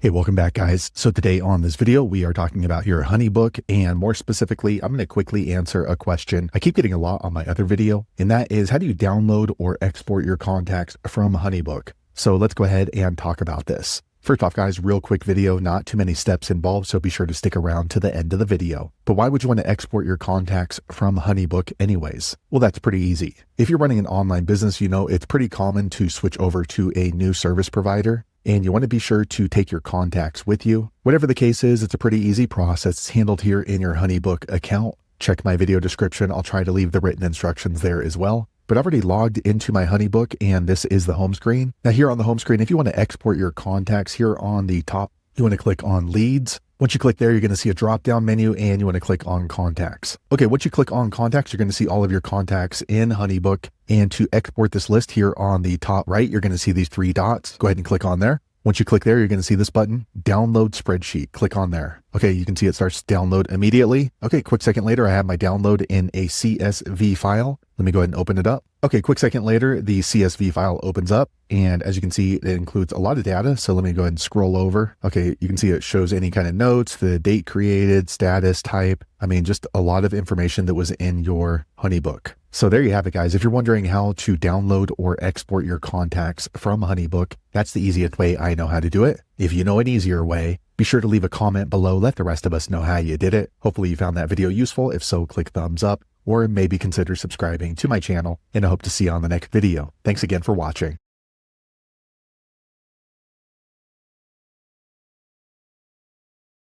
Hey, welcome back guys. So today on this video, we are talking about your HoneyBook, and more specifically, I'm going to quickly answer a question I keep getting a lot on my other video, and that is how do you download or export your contacts from HoneyBook? So let's go ahead and talk about this. First off guys, real quick video, not too many steps involved, so be sure to stick around to the end of the video. But why would you want to export your contacts from HoneyBook anyways? Well, that's pretty easy. If you're running an online business, you know it's pretty common to switch over to a new service provider, and you want to be sure to take your contacts with you. Whatever the case is, it's a pretty easy process. It's handled here in your HoneyBook account. Check my video description. I'll try to leave the written instructions there as well. But I've already logged into my HoneyBook, and this is the home screen. Now here on the home screen, if you want to export your contacts, here on the top, you want to click on Leads. Once you click there, you're going to see a drop-down menu, and you want to click on Contacts. Okay, once you click on Contacts, you're going to see all of your contacts in HoneyBook. And to export this list here on the top right, you're going to see these three dots. Go ahead and click on there. Once you click there, you're going to see this button, Download Spreadsheet. Click on there. Okay, you can see it starts to download immediately. Okay, quick second later, I have my download in a CSV file. Let me go ahead and open it up. Okay, quick second later, the CSV file opens up, and as you can see, it includes a lot of data. So let me go ahead and scroll over. Okay, you can see it shows any kind of notes, the date created, status, type. I mean, just a lot of information that was in your HoneyBook. So there you have it, guys. If you're wondering how to download or export your contacts from HoneyBook, that's the easiest way I know how to do it. If you know an easier way, be sure to leave a comment below. Let the rest of us know how you did it. Hopefully you found that video useful. If so, click thumbs up, or maybe consider subscribing to my channel, and I hope to see you on the next video. Thanks again for watching.